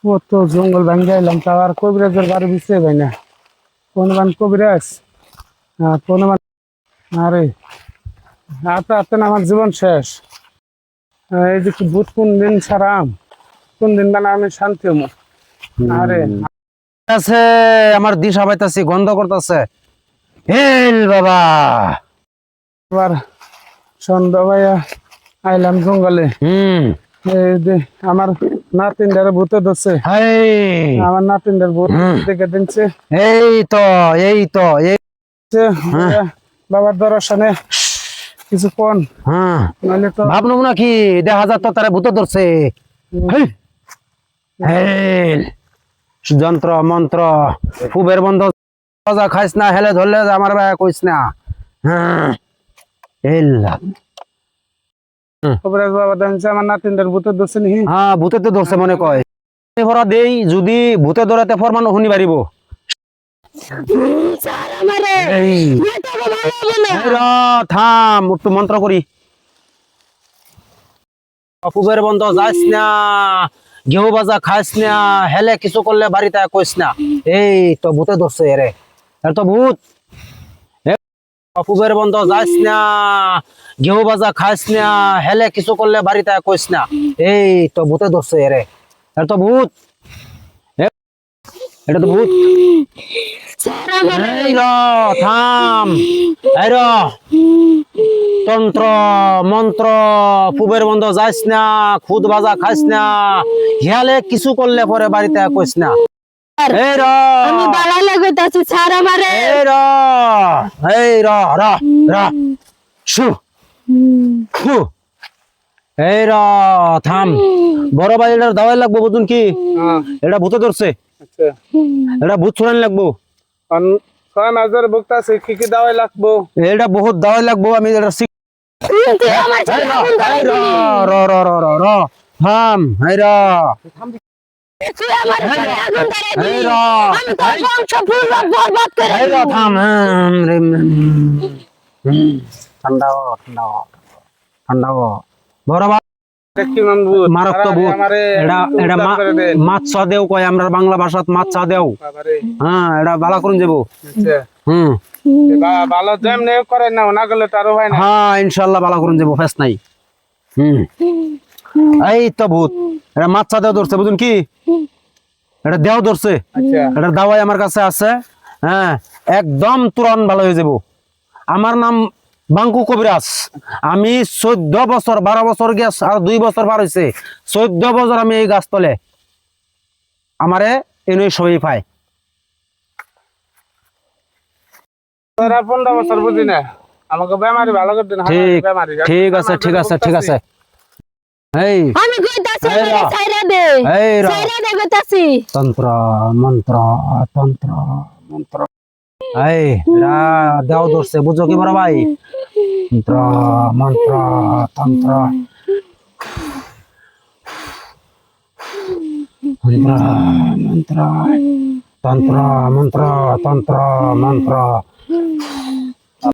কত জঙ্গল ভাঙ্গে এলাম, তাও আর কবিরাজের বাড়ি বুঝতে পাই না। কোন বান কবিরাজ, কোন বান, আরে হাতে হাতে না আমার জীবন শেষ। এই যে ভূত কোন দিন ছাড়াম, কোন দিন মানে আমি শান্তি হবো। আরে আছে আমার দিশা পাইতাছি, গন্ধ করতেছে। হেল বাবা, আবার সন্ধ্যা ভাইয়া আইলাম জঙ্গলে। এই যে আমার নাতিনটারে ভূতে ধরছে, আমার নাতিনটার ভূত দেখে দিনছে। এই তো এই তো এই বাবার দর্শনে কিছু কোন নাহলে তো ভাবনু নাকি দেখা যাত তারা ভূত ধরছে। হেল যন্ত্র মন্ত্র ফুবের বন্ধ খাইস না, হেলে ধরলে আমার ভাই কইস না। কবিরাজ বাবা দেখছে আমার নাতিনটার ভূতে ধরছে নি। হ্যাঁ ভূতে তো ধরছে মনে কয়। ভরা দেই যদি ভূতে ধরাতে ফরমান শুনি পারিব। থাম একটু মন্ত্র করি। অপুবের বন্ধ যাইস না, ঘেউ বাজা খাইস না, হেলে কিছু করলে বাড়িতে কইস না। এই তো ভূতে ধরছে এরে, এর তো ভূত। অপুবের বন্ধ যাইস না, ঘেউ বাজা খাইস না, হেলে কিছু করলে বাড়িতে কইস না। এই তো ভূতে ধরছে এরে, এর তো ভূত। এটা তো ভূত। এই র থাম, এই র তন্ত্র মন্ত্র পুবের বন্ধ যাইস না, খুদ বাজা খাইস না, হিয়ালে কিছু করলে পরে বাড়িতে কইস না। এই র আমি বালা লাগাইতাছি ছাড় আমারে। এই র এই র র র শু ফু। এই র থাম, বড় ভাই এটার দাওয়াই লাগবো বুঝুন কি? এটা ভূতে ধরছে, আচ্ছা এটা ভূত ছড়ানি লাগবো। নজর ভুগতাছে, কি কি দাওয়াই লাগবো? এটা বহুত দাওয়াই লাগবো, আমি এটা থাম। এই র ঠান্ডা ঠান্ডা ঠান্ডা বড় মারাত্মক ভূত। এটা মাছ দেও কয় আমরা বাংলা ভাষাত মাছ দেও। হ্যাঁ এটা বালা করুন যাবো। ভালো যেমনি করে না, না গেলে তারও হয় না। হ্যাঁ ইনশাল্লাহ বালা করুন যাবো, ফেস নাই। এই তো ভূত, এটা মাছ দেও ধরছে বুঝুন কি? এটা দেও ধরছে, এটা দাওয়াই আমার কাছে আছে। হ্যাঁ একদম তুরন ভালো হয়ে যাব। আমার নাম বাঙ্কু কবিরাজ। আমি 14 বছর 12 বছর গেছ আর 2 বছর পার হয়েছে, 14 বছর আমি এই গাছ তলে, আমারে এনে সবই পায়। 15 বছর বুঝি না, আমাকে বেমারি ভালো করতে না। ঠিক আছে ঠিক আছে ঠিক আছে। এই আমি কইতাছি আমারে ছাইরা দে, এই ছাইরা দে কইতাছি। তন্ত্র মন্ত্র তন্ত্র মন্ত্র এই রা দেও ধরছে বুঝো কি বড় ভাই? তন্ত্র মন্ত্র তন্ত্র মন্ত্র মন্ত্র তন্ত্র মন্ত্র তন্ত্র মন্ত্র